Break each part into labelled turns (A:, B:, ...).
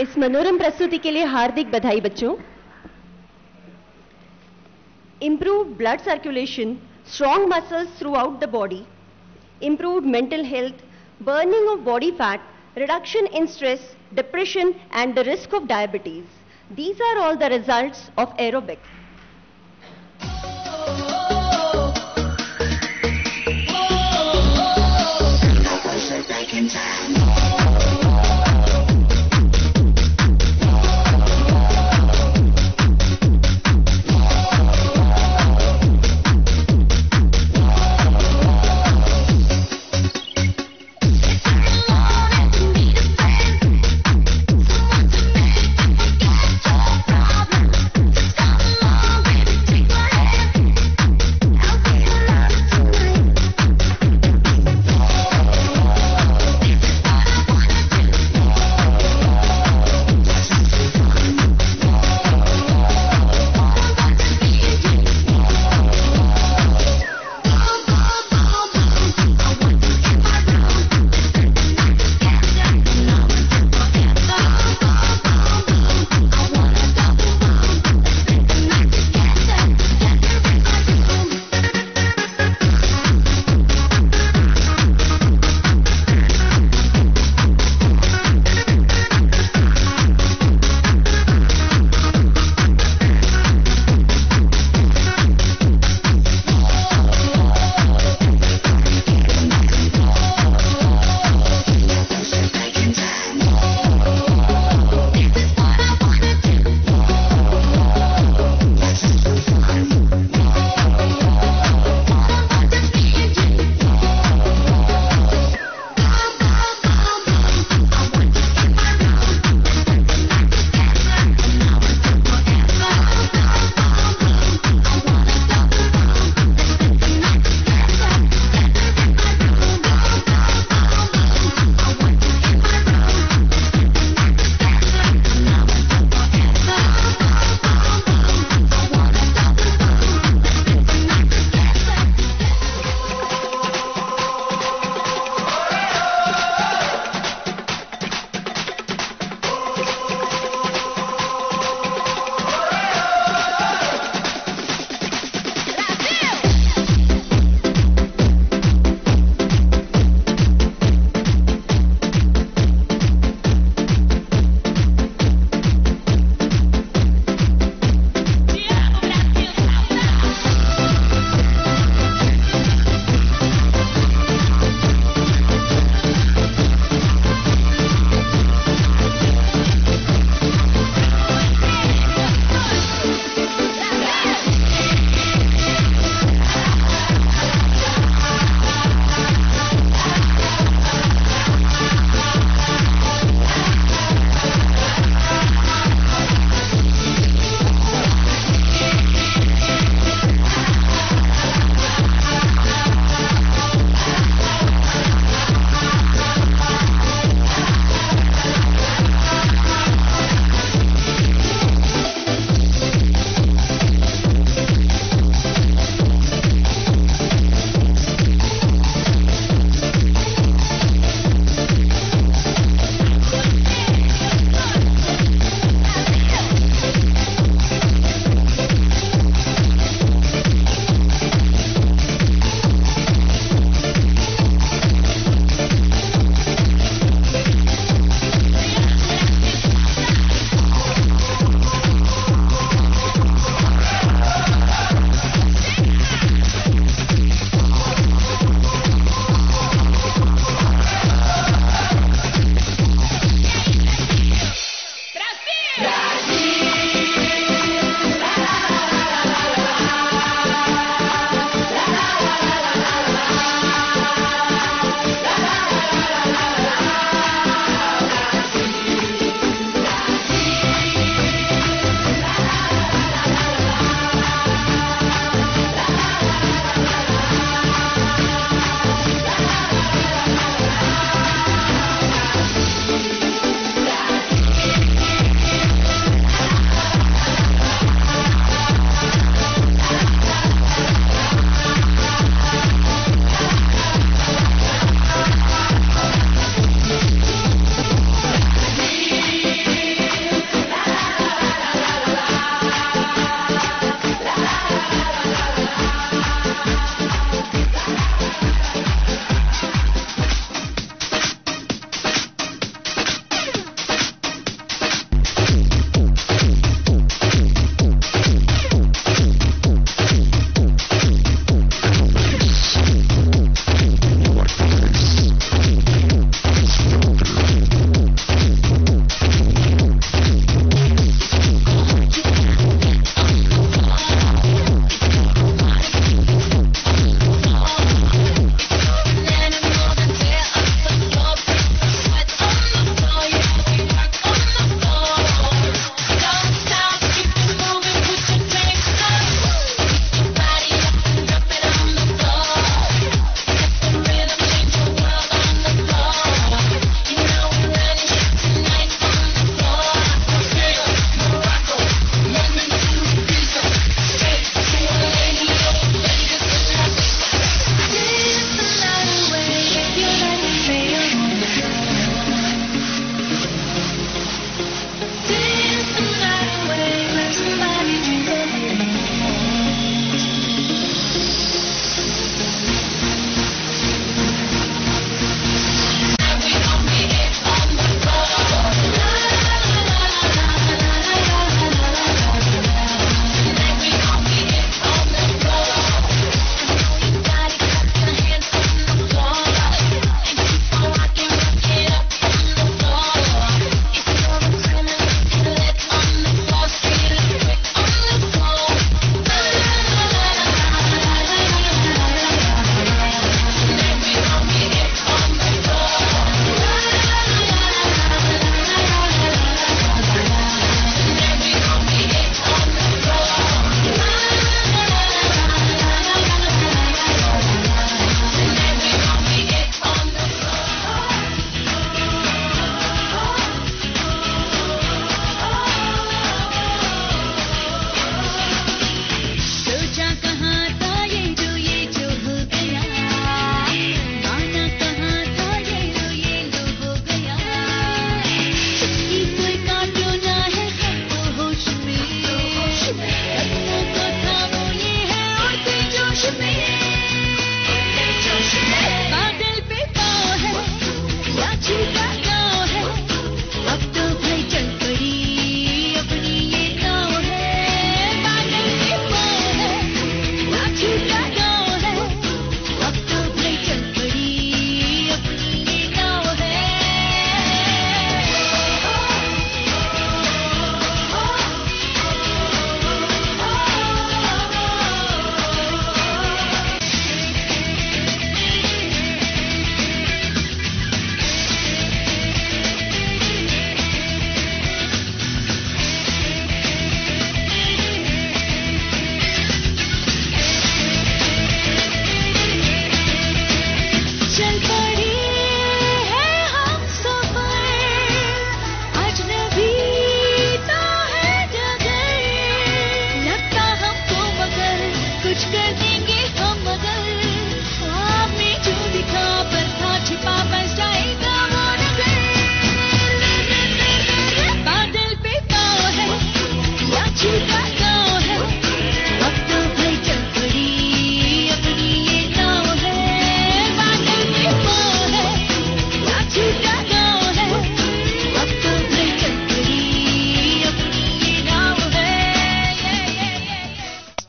A: इस मनोरम प्रस्तुति के लिए हार्दिक बधाई बच्चों। Improved blood circulation, strong muscles throughout the body, improved mental health, burning of body fat, reduction in stress, depression and the risk of diabetes. These are all the results of aerobics.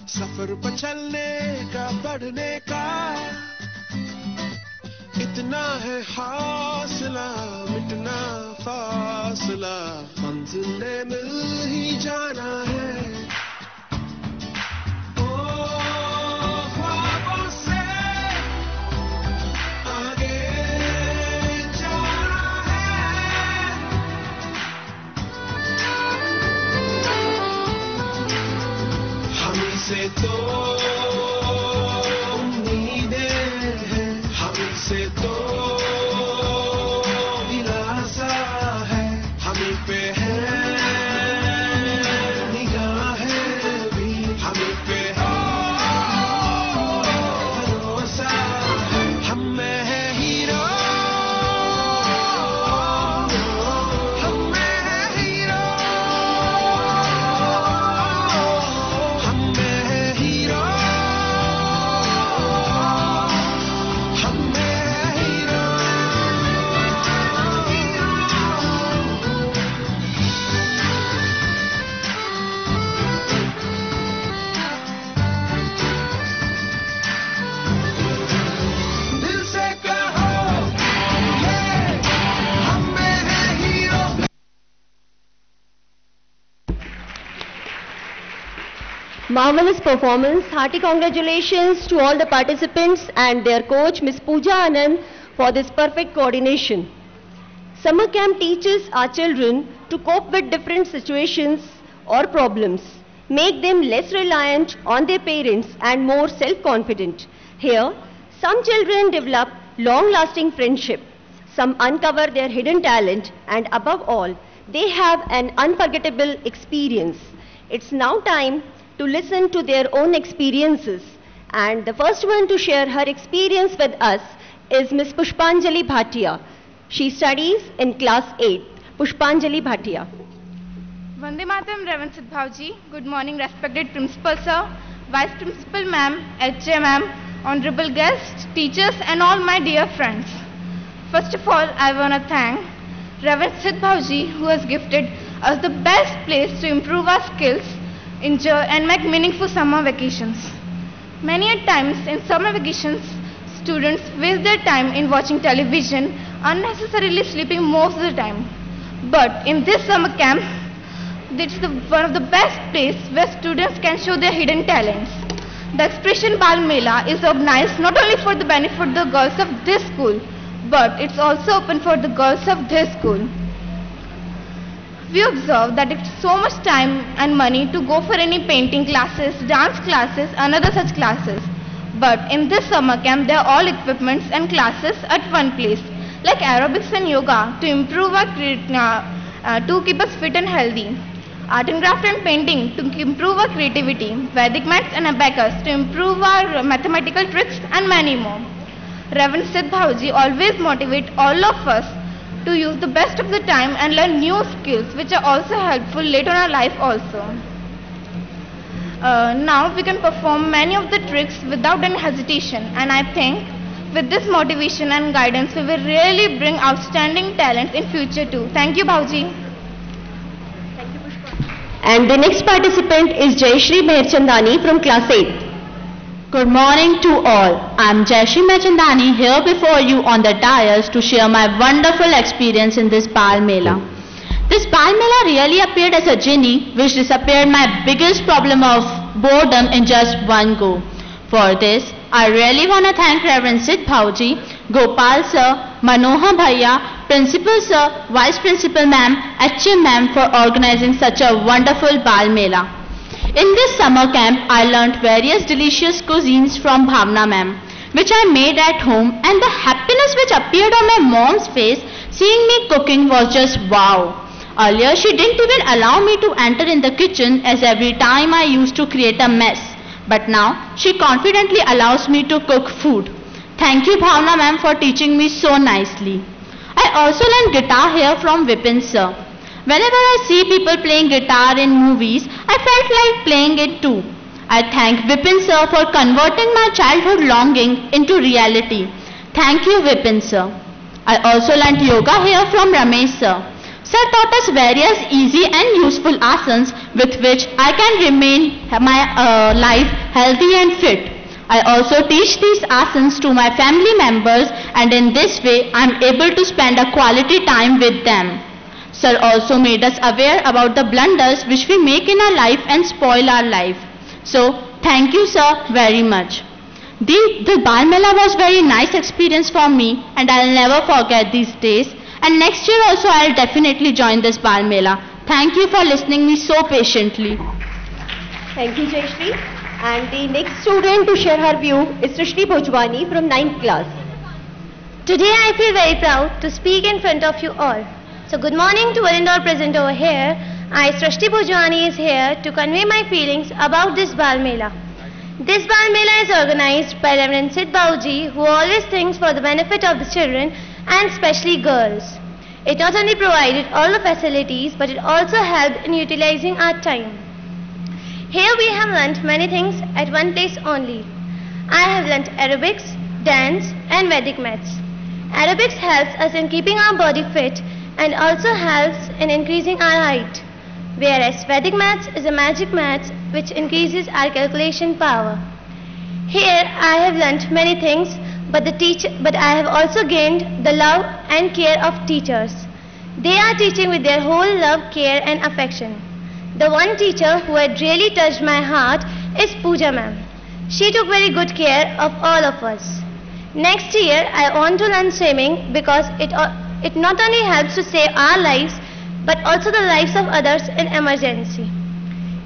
B: सफर पर चलने का बढ़ने का इतना है हौसला, मिटना फासला, मंजिल ने मिल ही जाना है। ओ ख्वाबों से आगे जाना है। हमी से तो उम्मीदें हैं, हमी से तो दिलासा है, हमी पे है निगाहें भी, हमी पे है भरोसा है। हम में है हीरो, हम में है हीरो, हम में है हीरो, हम में है हीरो। दिल से कहो ये हम में है hero.
A: Marvelous performance. Hearty congratulations to all the participants and their coach, Ms. Pooja Anand, for this perfect coordination. Summer camp teaches our children to cope with different situations or problems, make them less reliant on their parents and more self-confident. Here, some children develop long-lasting friendship, some uncover their hidden talent, and above all, they have an unforgettable experience. It's now time to listen to their own experiences. And the first one to share her experience with us is Ms. Pushpanjali Bhatia. She studies in class 8. Pushpanjali Bhatia.
C: Vande Mataram, Reverend Sidbhavji. Good morning, respected Principal Sir, Vice Principal Ma'am, HJ Ma'am, honorable guests, teachers and all my dear friends. First of all, I want to thank Reverend Sidbhavji, who has gifted us the best place to improve our skills, enjoy and make meaningful summer vacations. Many a times in summer vacations, students waste their time in watching television, unnecessarily sleeping most of the time. But in this summer camp, it's one of the best places where students can show their hidden talents. The expression Bal Mela is organized not only for the benefit of the girls of this school, but it's also open for the girls of this school. We observe that it's so much time and money to go for any painting classes, dance classes and other such classes. But in this summer camp, there are all equipments and classes at one place, like aerobics and yoga to improve our to keep us fit and healthy. Art and craft and painting to improve our creativity, Vedic maths and abacus to improve our mathematical tricks and many more. Reverend Sidbhavji always motivate all of us to use the best of the time and learn new skills which are also helpful later in our life also. Now we can perform many of the tricks without any hesitation, and I think With this motivation and guidance, we will really bring outstanding talents in future too. Thank you, Bhauji.
A: And the next participant is Jayashree Meherchandani from class 8.
D: Good morning to all. I am Jayashree Meherchandani here before you on the dais to share my wonderful experience in this Bal Mela. This Bal Mela really appeared as a genie which disappeared my biggest problem of boredom in just one go. For this, I really want to thank Reverend Sid Bhauji, Gopal Sir, Manohar Bhaiya, Principal Sir, Vice Principal Ma'am, HM Ma'am for organizing such a wonderful Bal Mela. In this summer camp, I learnt various delicious cuisines from Bhavna Ma'am, which I made at home, and the happiness which appeared on my mom's face seeing me cooking was just wow. Earlier, she didn't even allow me to enter in the kitchen as every time I used to create a mess. But now, she confidently allows me to cook food. Thank you Bhavna Ma'am for teaching me so nicely. I also learned guitar here from Vipin Sir. Whenever I see people playing guitar in movies, I felt like playing it too. I thank Vipin Sir for converting my childhood longing into reality. Thank you Vipin Sir. I also learnt yoga here from Ramesh Sir. Sir taught us various easy and useful asanas with which I can remain my life healthy and fit. I also teach these asanas to my family members, and in this way I am able to spend a quality time with them. Sir also made us aware about the blunders which we make in our life and spoil our life. So, thank you sir very much. The Bal Mela was very nice experience for me, and I'll never forget these days. And next year also I'll definitely join this Bal Mela. Thank you for listening me so patiently.
A: Thank you Jayashree. And the next student to share her view is Srishti Bhojwani from 9th class.
E: Today I feel very proud to speak in front of you all. So good morning to one and all present over here. I, Srishti Bhojwani, is here to convey my feelings about this Bal Mela. This Bal Mela is organized by Reverend Sid Bhauji, who always thinks for the benefit of the children and especially girls. It not only provided all the facilities, but it also helped in utilizing our time. Here we have learnt many things at one place only. I have learnt aerobics, dance and Vedic maths. Aerobics helps us in keeping our body fit and also helps in increasing our height, whereas Vedic maths is a magic maths which increases our calculation power. Here I have learnt many things, but I have also gained the love and care of teachers. They are teaching with their whole love, care and affection. The one teacher who had really touched my heart is Pooja ma'am. She took very good care of all of us. Next year I want to learn swimming because it not only helps to save our lives, but also the lives of others in emergency.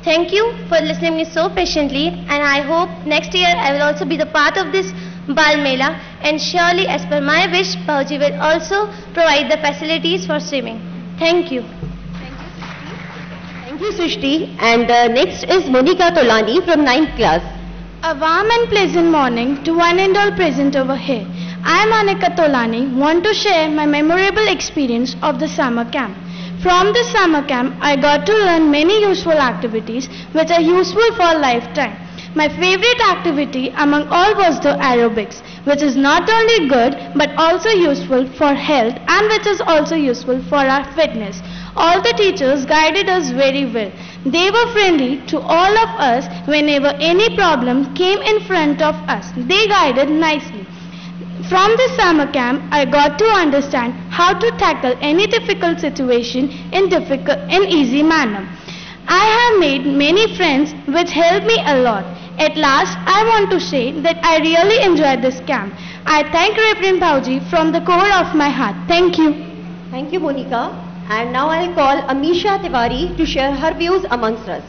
E: Thank you for listening me so patiently, and I hope next year I will also be the part of this Bal Mela, and surely as per my wish, Bhauji will also provide the facilities for swimming. Thank you.
A: Thank you Srishti. And next is Monica Tolani from 9th class.
C: A warm and pleasant morning to one and all present over here. I, Monica Tolani, want to share my memorable experience of the summer camp. From the summer camp, I got to learn many useful activities which are useful for a lifetime. My favorite activity among all was the aerobics, which is not only good but also useful for health and which is also useful for our fitness. All the teachers guided us very well. They were friendly to all of us whenever any problem came in front of us. They guided nicely. From this summer camp, I got to understand how to tackle any difficult situation in easy manner. I have made many friends which helped me a lot. At last, I want to say that I really enjoyed this camp. I thank Reverend Bhauji from the core of my heart. Thank you.
A: Thank you Monica. And now I'll call Amisha Tiwari to share her views amongst us.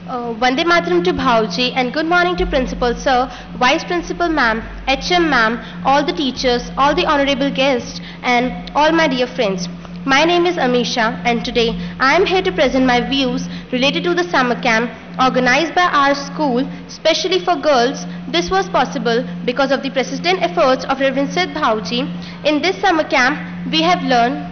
F: Vande Mataram to Bhauji, and good morning to Principal Sir, Vice Principal Ma'am, HM Ma'am, all the teachers, all the honorable guests and all my dear friends. My name is Amisha, and today I am here to present my views related to the summer camp organized by our school, especially for girls. This was possible because of the persistent efforts of Reverend Sid Bhauji. In this summer camp, we have learned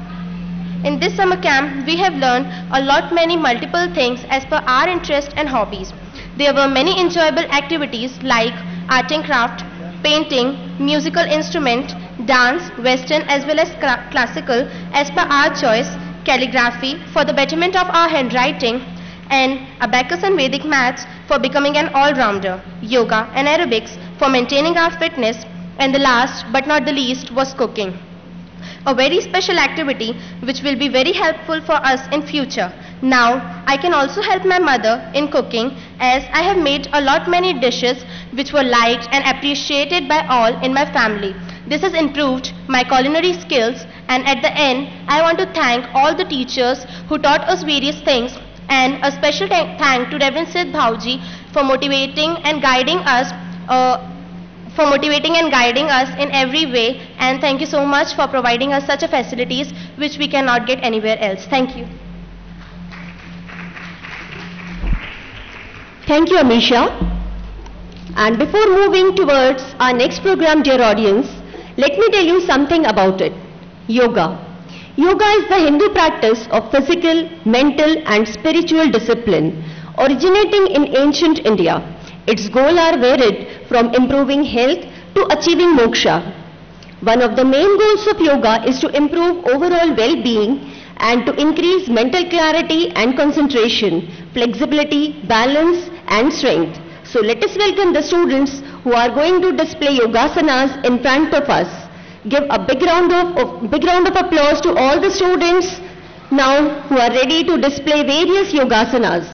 F: a lot many multiple things as per our interest and hobbies. There were many enjoyable activities like art and craft, painting, musical instrument, dance, western as well as classical as per our choice, calligraphy for the betterment of our handwriting, and abacus and Vedic maths for becoming an all-rounder, yoga and aerobics for maintaining our fitness, and the last but not the least was cooking. A very special activity which will be very helpful for us in future. Now, I can also help my mother in cooking as I have made a lot many dishes which were liked and appreciated by all in my family. This has improved my culinary skills, and at the end, I want to thank all the teachers who taught us various things, and a special thank to Reverend Sid Bhauji for motivating and guiding us in every way, and thank you so much for providing us such a facilities which we cannot get anywhere else. Thank you.
A: Thank you, Amisha. And before moving towards our next program, dear audience, let me tell you something about it. Yoga. Yoga is the Hindu practice of physical, mental and spiritual discipline originating in ancient India. Its goals are varied from improving health to achieving moksha. One of the main goals of yoga is to improve overall well-being and to increase mental clarity and concentration, flexibility, balance and strength. So let us welcome the students who are going to display yogasanas in front of us. Give a big round of applause to all the students now who are ready to display various yogasanas.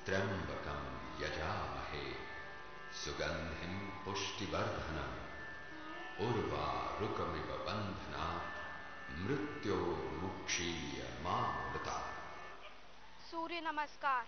B: त्र्यंबकं यजामहे सुगंधिं पुष्टिवर्धनम् उर्वारुकमिव बन्धनात् मृत्योर्मुक्षीयमामृतात्।
C: सूर्य नमस्कार।